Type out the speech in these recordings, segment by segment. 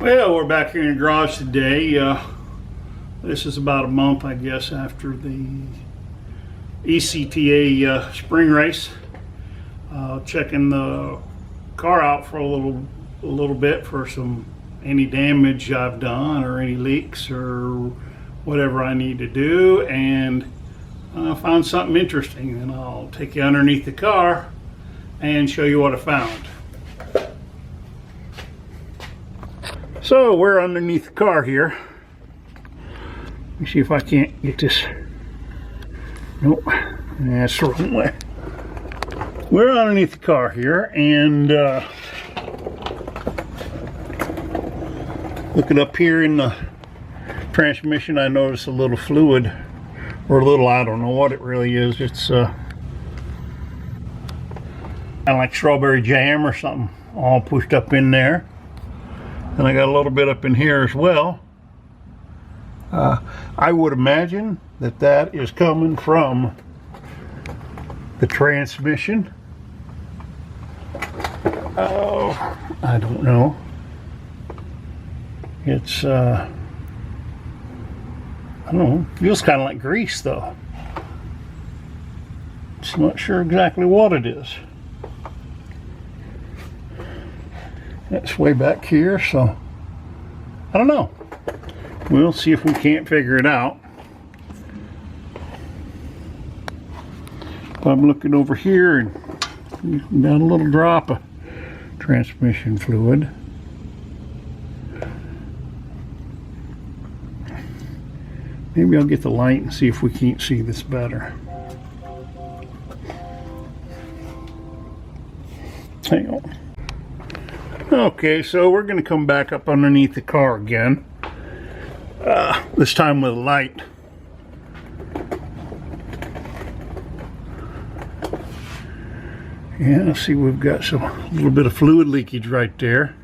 Well, we're back here in the garage today. This is about a month, I guess, after the ECTA spring race. Checking the car out for a little bit for any damage I've done or any leaks or whatever I need to do, and I found something interesting, and I'll take you underneath the car and show you what I found. So we're underneath the car here. Let me see if I can't get this. Nope, that's the wrong way. We're underneath the car here, and looking up here in the transmission, I noticed a little fluid, or a little, I don't know what it really is. It's kind of like strawberry jam or something, all pushed up in there. And I got a little bit up in here as well. I would imagine that is coming from the transmission. Oh, I don't know. It's, I don't know, feels kind of like grease though. Just not sure exactly what it is. That's way back here, so I don't know. We'll see if we can't figure it out. I'm looking over here and got a little drop of transmission fluid. Maybe I'll get the light and see if we can't see this better. Hang on. Okay, so we're going to come back up underneath the car again. This time with a light. Yeah, see, we've got a little bit of fluid leakage right there.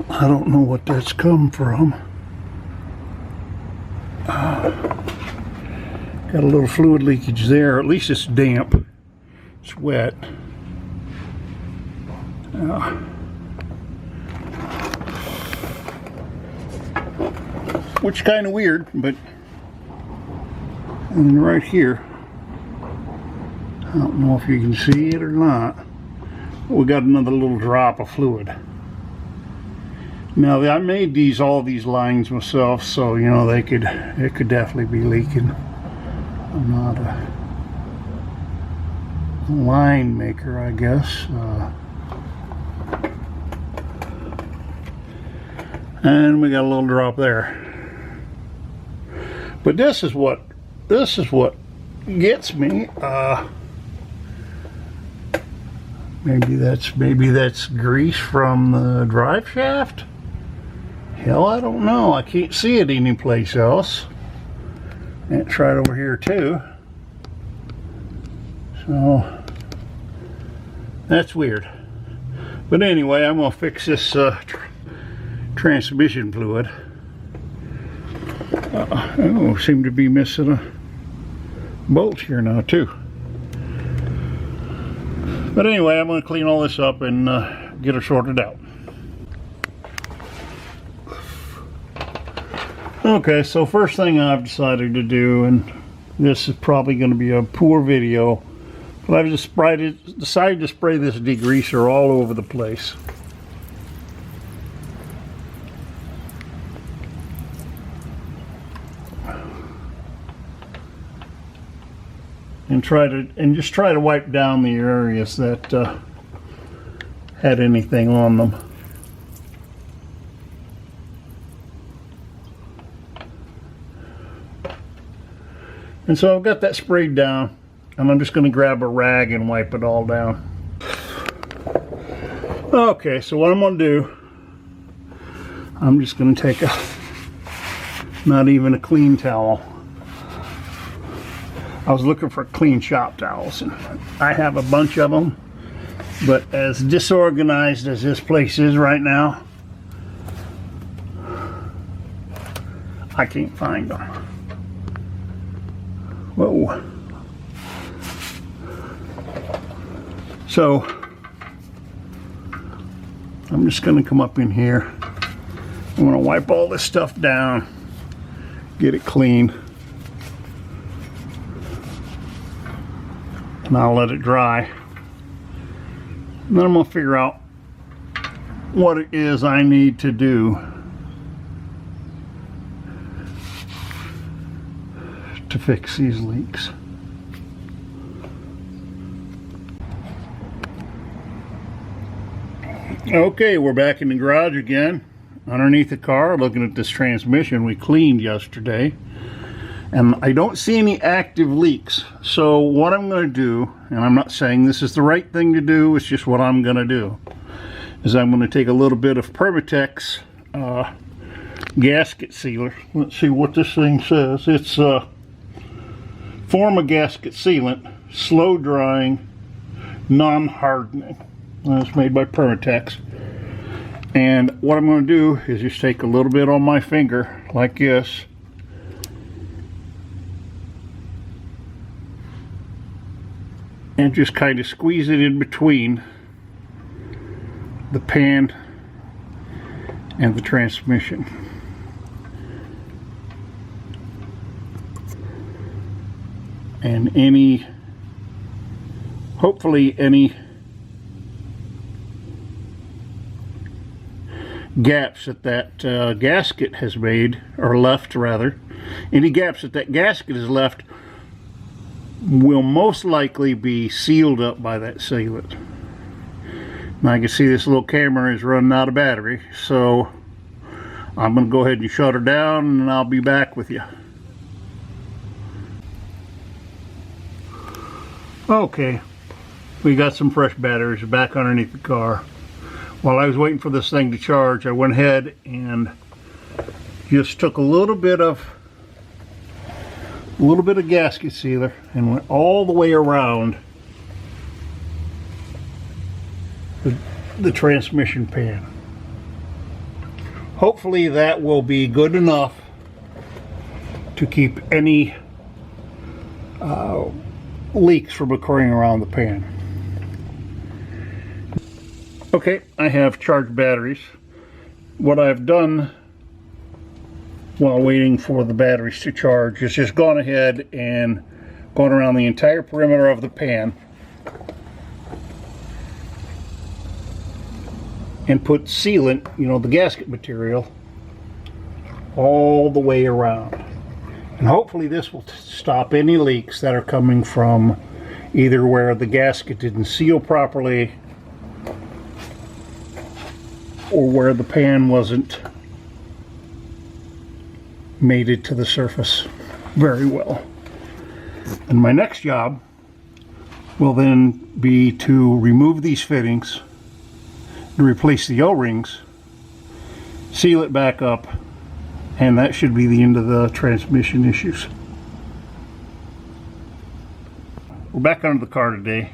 I don't know what that's come from. Got a little fluid leakage there. At least it's damp. It's wet. Which is kind of weird, but and right here, I don't know if you can see it or not, but we got another little drop of fluid. Now I made all these lines myself, so you know it could definitely be leaking. I'm not a line maker, I guess. And we got a little drop there. But this is what gets me. Maybe that's grease from the drive shaft. Hell, I don't know. I can't see it anyplace else. And it's right over here too. So that's weird. But anyway, I'm gonna fix this transmission fluid. Oh, seem to be missing a bolt here now too. But anyway, I'm going to clean all this up and get her sorted out. Okay, so first thing I've decided to do, and this is probably going to be a poor video, but I've just decided to spray this degreaser all over the place. And just try to wipe down the areas that had anything on them. And so I've got that sprayed down, and I'm just going to grab a rag and wipe it all down. Okay, so what I'm going to do, I'm just going to take not even a clean towel. I was looking for clean shop towels, and I have a bunch of them, but as disorganized as this place is right now, I can't find them. Whoa. So I'm just going to come up in here I'm going to wipe all this stuff down, get it clean, and I'll let it dry. And then I'm going to figure out what it is I need to do to fix these leaks. Okay, we're back in the garage again, underneath the car, looking at this transmission we cleaned yesterday. And I don't see any active leaks. So what I'm going to do, and I'm not saying this is the right thing to do, it's just what I'm going to do, is I'm going to take a little bit of Permatex gasket sealer. Let's see what this thing says. It's Forma gasket sealant, slow drying, non-hardening. It's made by Permatex. And what I'm going to do is just take a little bit on my finger like this, and just kind of squeeze it in between the pan and the transmission. And hopefully any gaps that gasket has made, or left rather, any gaps that gasket has left will most likely be sealed up by that sealant. Now I can see this little camera is running out of battery, so I'm going to go ahead and shut her down, and I'll be back with you. Okay, we got some fresh batteries back underneath the car. While I was waiting for this thing to charge, I went ahead and just took a little bit of gasket sealer and went all the way around the transmission pan. Hopefully that will be good enough to keep any leaks from occurring around the pan. Okay, I have charged batteries. What I've done while waiting for the batteries to charge is just gone ahead and gone around the entire perimeter of the pan and put sealant, you know, the gasket material, all the way around. And hopefully this will stop any leaks that are coming from either where the gasket didn't seal properly or where the pan wasn't mated to the surface very well. And my next job will then be to remove these fittings, to replace the O-rings, seal it back up, and that should be the end of the transmission issues. We're back under the car today,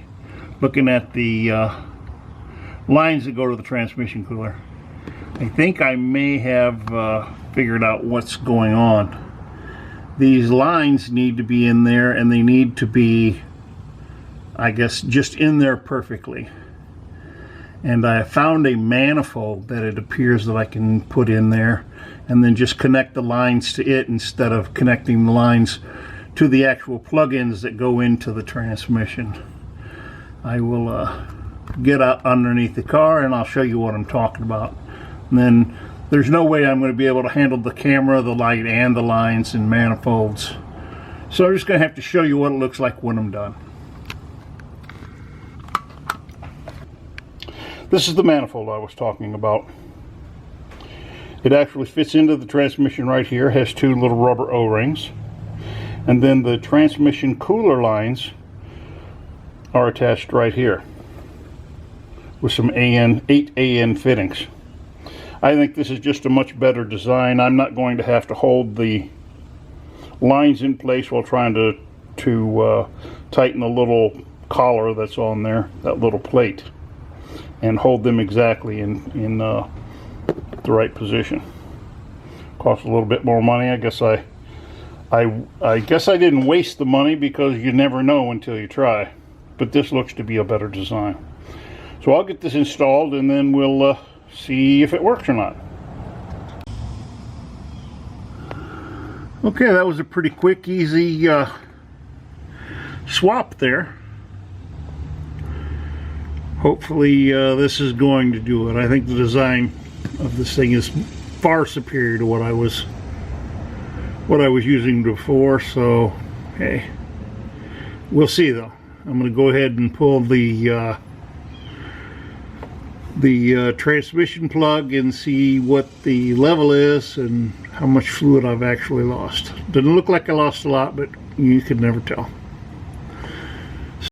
looking at the lines that go to the transmission cooler. I think I may have figured out what's going on. These lines need to be in there, and they need to be, I guess, just in there perfectly. And I found a manifold that it appears that I can put in there and then just connect the lines to it instead of connecting the lines to the actual plug-ins that go into the transmission. I will get out underneath the car and I'll show you what I'm talking about. And then there's no way I'm going to be able to handle the camera, the light, and the lines and manifolds. So I'm just going to have to show you what it looks like when I'm done. This is the manifold I was talking about. It actually fits into the transmission right here, has two little rubber O-rings. And then the transmission cooler lines are attached right here with some 8 AN fittings. I think this is just a much better design. I'm not going to have to hold the lines in place while trying to tighten the little collar that's on there, that little plate, and hold them exactly in the right position. Costs a little bit more money. I guess I guess I didn't waste the money, because you never know until you try. But this looks to be a better design. So I'll get this installed and then we'll see if it works or not. Okay, that was a pretty quick, easy swap there. Hopefully this is going to do it. I think the design of this thing is far superior to what I was using before, so hey, we'll see though. I'm going to go ahead and pull the transmission plug and see what the level is and how much fluid I've actually lost. Doesn't look like I lost a lot, but you could never tell.